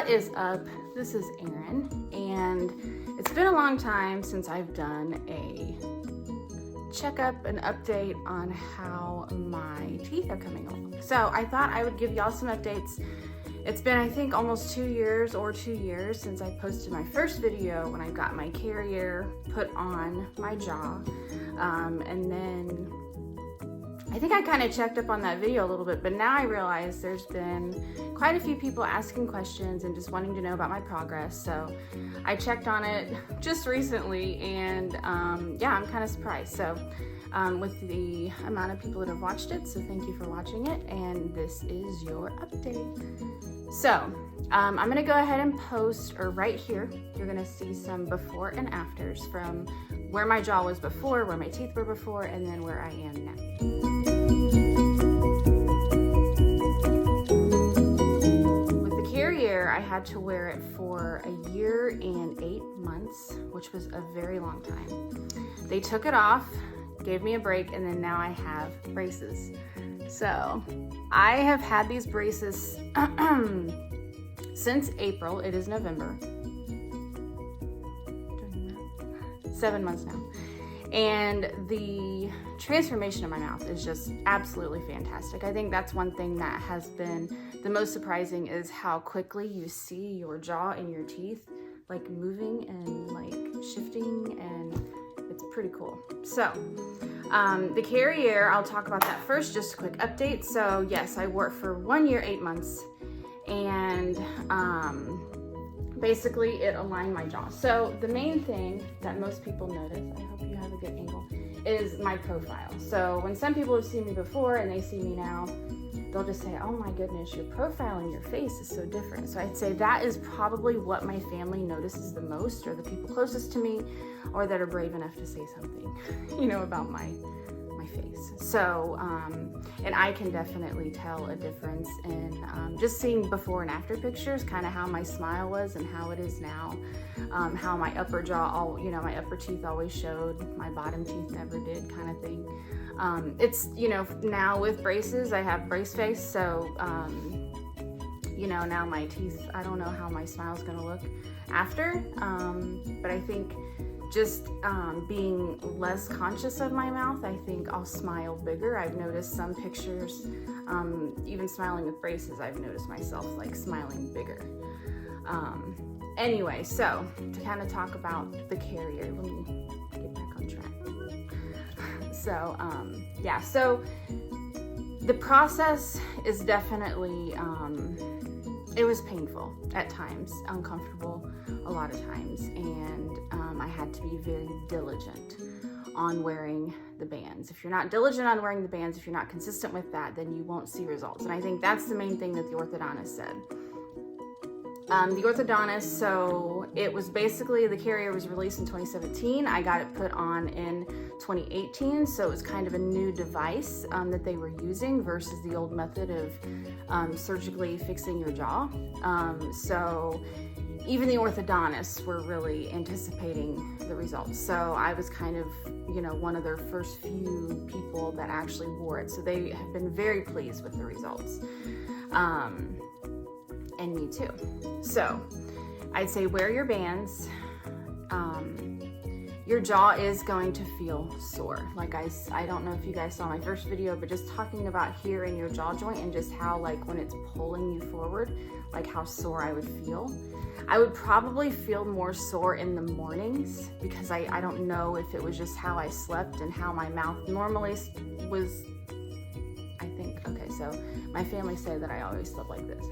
What is up? This is Erin, and it's been a long time since I've done a checkup, an update on how my teeth are coming along. So I thought I would give y'all some updates. It's been, I think, almost 2 years since I posted my first video when I got my Carriere put on my jaw. And then I think I kind of checked up on that video a little bit, but now I realize there's been quite a few people asking questions and just wanting to know about my progress. So I checked on it just recently, and yeah, I'm kind of surprised. So with the amount of people that have watched it, so thank you for watching it, and this is your update. So I'm gonna go ahead and post, or right here, you're gonna see some before and afters from where my jaw was before, where my teeth were before, and then where I am now. I had to wear it for 1 year and 8 months, which was a very long time. They took it off, gave me a break, and then now I have braces. So I have had these braces since April. It is November. 7 months now. And the transformation of my mouth is just absolutely fantastic. I think that's one thing that has been the most surprising, is how quickly you see your jaw and your teeth like moving and like shifting, and it's pretty cool. So the Carriere, I'll talk about that first, just a quick update. So yes, I wore it for 1 year, 8 months, and basically it aligned my jaw. So the main thing that most people notice, I hope you have a good angle, is my profile. So when some people have seen me before and they see me now, they'll just say, oh my goodness, your profile and your face is so different. So I'd say that is probably what my family notices the most, or the people closest to me, or that are brave enough to say something, you know, about my face. So, and I can definitely tell a difference in just seeing before and after pictures, kind of how my smile was and how it is now, how my upper jaw, you know, my upper teeth always showed, my bottom teeth never did, kind of thing. It's, you know, now with braces, I have brace face, so, you know, now my teeth, I don't know how my smile's gonna look after, but I think just being less conscious of my mouth, I think I'll smile bigger. I've noticed some pictures, even smiling with braces, I've noticed myself like smiling bigger. Anyway, so to kind of talk about the Carriere, let me get back on track. So yeah, so the process is definitely, it was painful at times, uncomfortable a lot of times, and I had to be very diligent on wearing the bands. If you're not diligent on wearing the bands, if you're not consistent with that, then you won't see results. And I think that's the main thing that the orthodontist said. The orthodontist, so it was basically, the Carriere was released in 2017. I got it put on in 2018, so it was kind of a new device that they were using versus the old method of surgically fixing your jaw. So even the orthodontists were really anticipating the results. So I was kind of, you know, one of their first few people that actually wore it. So they have been very pleased with the results. And me too. So I'd say wear your bands. Your jaw is going to feel sore. Like I don't know if you guys saw my first video, but just talking about here in your jaw joint and just how, like, when it's pulling you forward, like how sore I would feel. I would probably feel more sore in the mornings, because I don't know if it was just how I slept and how my mouth normally was, I think, okay, so my family said that I always slept like this.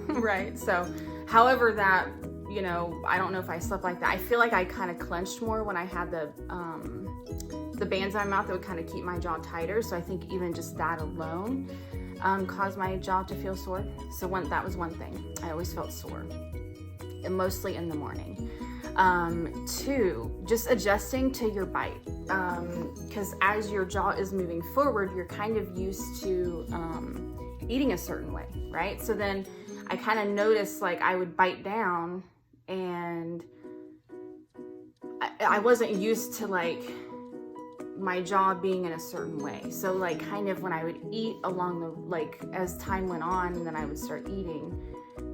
Right, so however that, you know, I don't know if I slept like that. I feel like I kind of clenched more when I had the bands on my mouth that would kind of keep my jaw tighter. So I think even just that alone caused my jaw to feel sore. So that was one thing. I always felt sore, and mostly in the morning. 2, just adjusting to your bite, because as your jaw is moving forward, you're kind of used to eating a certain way, right? So then I kind of noticed, like, I would bite down, and I wasn't used to, like, my jaw being in a certain way. So, like, kind of when I would eat along the, like, as time went on and then I would start eating,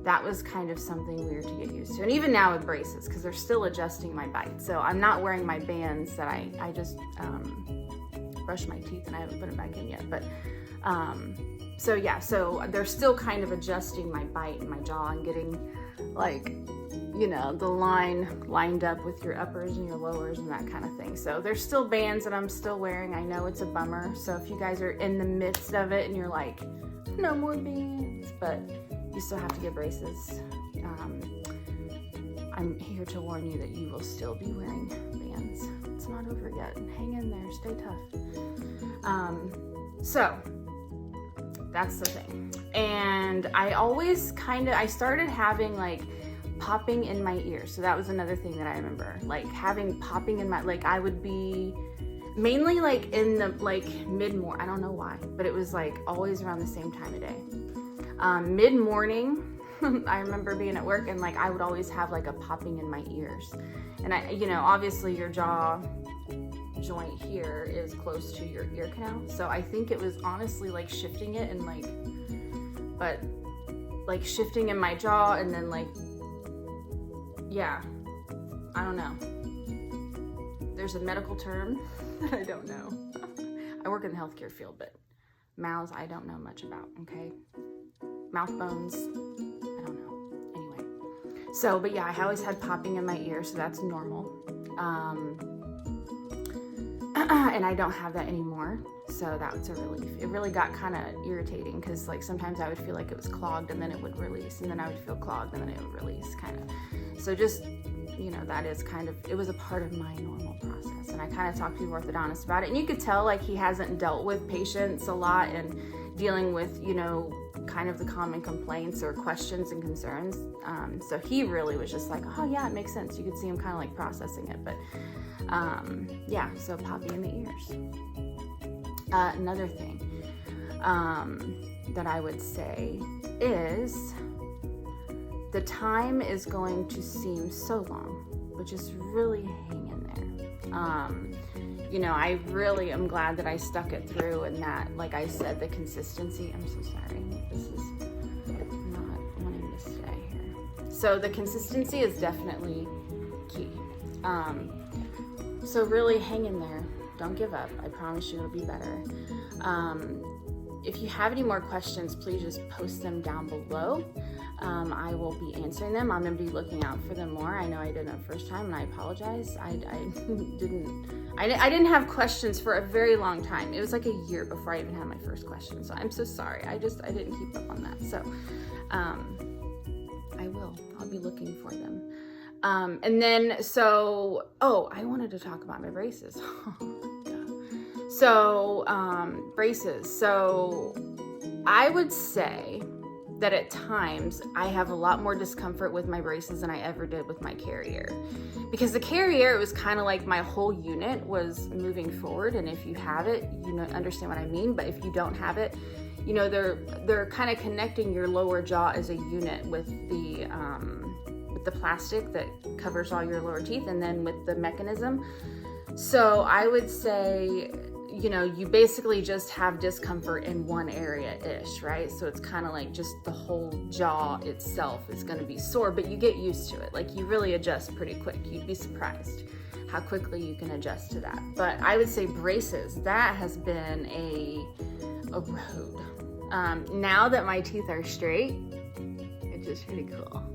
that was kind of something weird to get used to. And even now with braces, because they're still adjusting my bite. So I'm not wearing my bands that I just brushed my teeth and I haven't put them back in yet. But so yeah, so they're still kind of adjusting my bite and my jaw and getting like, you know, the line lined up with your uppers and your lowers and that kind of thing. So there's still bands that I'm still wearing. I know it's a bummer. So if you guys are in the midst of it and you're like, no more bands, but you still have to get braces. I'm here to warn you that you will still be wearing bands. It's not over yet. Hang in there, stay tough. So that's the thing. And I always I started having like popping in my ears. So that was another thing that I remember, like having popping in my, like I would be mainly like in the like mid-morning, I don't know why, but it was like always around the same time of day. Mid-morning, I remember being at work and like I would always have like a popping in my ears. And I, you know, obviously your jaw joint here is close to your ear canal. So I think it was honestly like shifting it and like, but like shifting in my jaw and then like, yeah, I don't know. There's a medical term that I don't know. I work in the healthcare field, but mouths I don't know much about, okay? Mouth bones, I don't know. Anyway, so, but yeah, I always had popping in my ear, so that's normal. And I don't have that anymore, so that's a relief. It really got kind of irritating because like sometimes I would feel like it was clogged and then it would release, and then I would feel clogged and then it would release, kind of. So just, you know, that is kind of, it was a part of my normal process. And I kind of talked to the orthodontist about it, and you could tell like he hasn't dealt with patients a lot and dealing with, you know, kind of the common complaints or questions and concerns. So he really was just like, oh yeah, it makes sense. You could see him kind of like processing it, but yeah, so popping in the ears. Another thing that I would say is the time is going to seem so long, but just really hang in there. You know, I really am glad that I stuck it through, and that, like I said, the consistency, I'm so sorry, this is not wanting to stay here. So the consistency is definitely key. So really hang in there. Don't give up. I promise you it'll be better. If you have any more questions, please just post them down below. I will be answering them. I'm going to be looking out for them more. I know I didn't the first time, and I apologize. I didn't have questions for a very long time. It was like a year before I even had my first question. So I'm so sorry. I didn't keep up on that. So I'll be looking for them. And then, so, I wanted to talk about my braces. So, braces. So I would say that at times I have a lot more discomfort with my braces than I ever did with my Carriere. Because the Carriere, it was kind of like my whole unit was moving forward. And if you have it, you know, understand what I mean. But if you don't have it, you know, they're kind of connecting your lower jaw as a unit with the plastic that covers all your lower teeth, and then with the mechanism. So I would say, you know, you basically just have discomfort in one area-ish, right? So it's kind of like just the whole jaw itself is going to be sore, but you get used to it. Like, you really adjust pretty quick. You'd be surprised how quickly you can adjust to that. But I would say braces, that has been a road. Now that my teeth are straight, it's just pretty cool.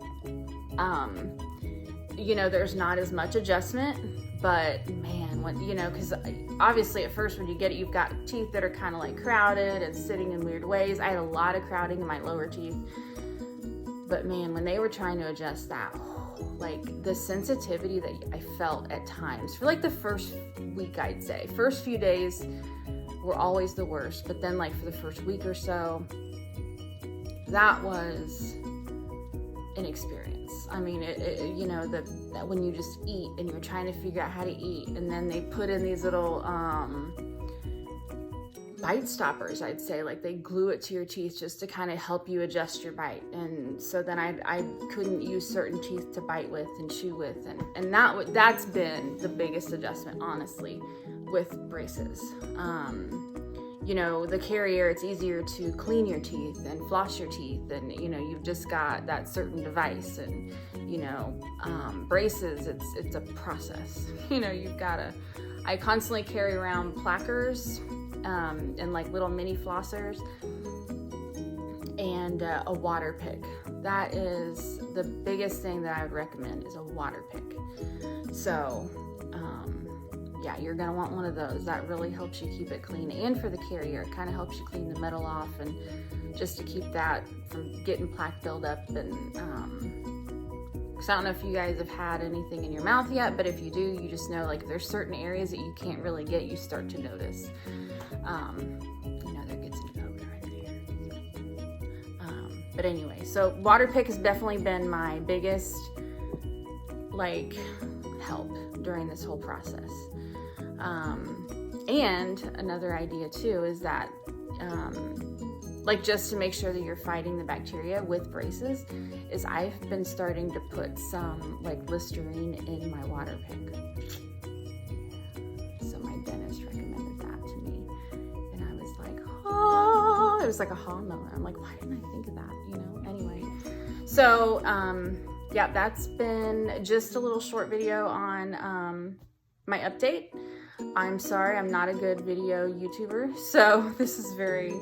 You know, there's not as much adjustment, but man, when, you know, because obviously at first when you get it, you've got teeth that are kind of like crowded and sitting in weird ways. I had a lot of crowding in my lower teeth, but man, when they were trying to adjust that, like the sensitivity that I felt at times for like the first week, I'd say first few days were always the worst, but then like for the first week or so, that was an experience. I mean, you know, that when you just eat and you're trying to figure out how to eat, and then they put in these little bite stoppers, I'd say, like they glue it to your teeth just to kind of help you adjust your bite. And so then I couldn't use certain teeth to bite with and chew with, and that's been the biggest adjustment, honestly, with braces. you know, the Carriere, it's easier to clean your teeth and floss your teeth, and you know, you've just got that certain device. And you know, braces, it's a process. You know, you've gotta, I constantly carry around plackers and like little mini flossers and a water pick. That is the biggest thing that I would recommend, is a water pick. So yeah, you're gonna want one of those. That really helps you keep it clean. And for the Carriere, it kind of helps you clean the metal off, and just to keep that from getting plaque buildup. And because I don't know if you guys have had anything in your mouth yet, but if you do, you just know, like, if there's certain areas that you can't really get, you start to notice. You know, there gets some coat right there. But anyway, so water pick has definitely been my biggest, like, help during this whole process. And another idea too is that, like, just to make sure that you're fighting the bacteria with braces, is I've been starting to put some like Listerine in my water pick. So my dentist recommended that to me, and I was like, oh, it was like a ha moment. I'm like, why didn't I think of that? You know. Anyway, so yeah, that's been just a little short video on my update. I'm sorry, I'm not a good video YouTuber, so this is very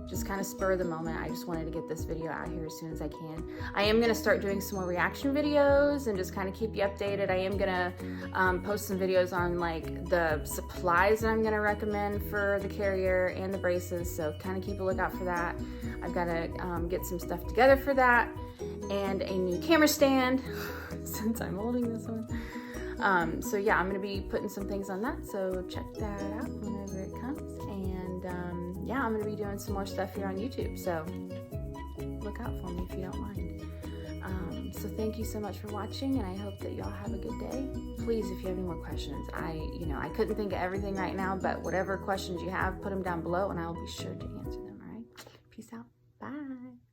just kind of spur of the moment. I just wanted to get this video out here as soon as I can. I am going to start doing some more reaction videos and just kind of keep you updated. I am going to post some videos on like the supplies that I'm going to recommend for the Carriere and the braces, so kind of keep a lookout for that. I've got to get some stuff together for that, and a new camera stand since I'm holding this one. So yeah, I'm going to be putting some things on that, so check that out whenever it comes. And yeah, I'm going to be doing some more stuff here on YouTube, so look out for me if you don't mind. So thank you so much for watching, and I hope that y'all have a good day. Please, if you have any more questions, I couldn't think of everything right now, but whatever questions you have, put them down below and I'll be sure to answer them. All right, peace out. Bye.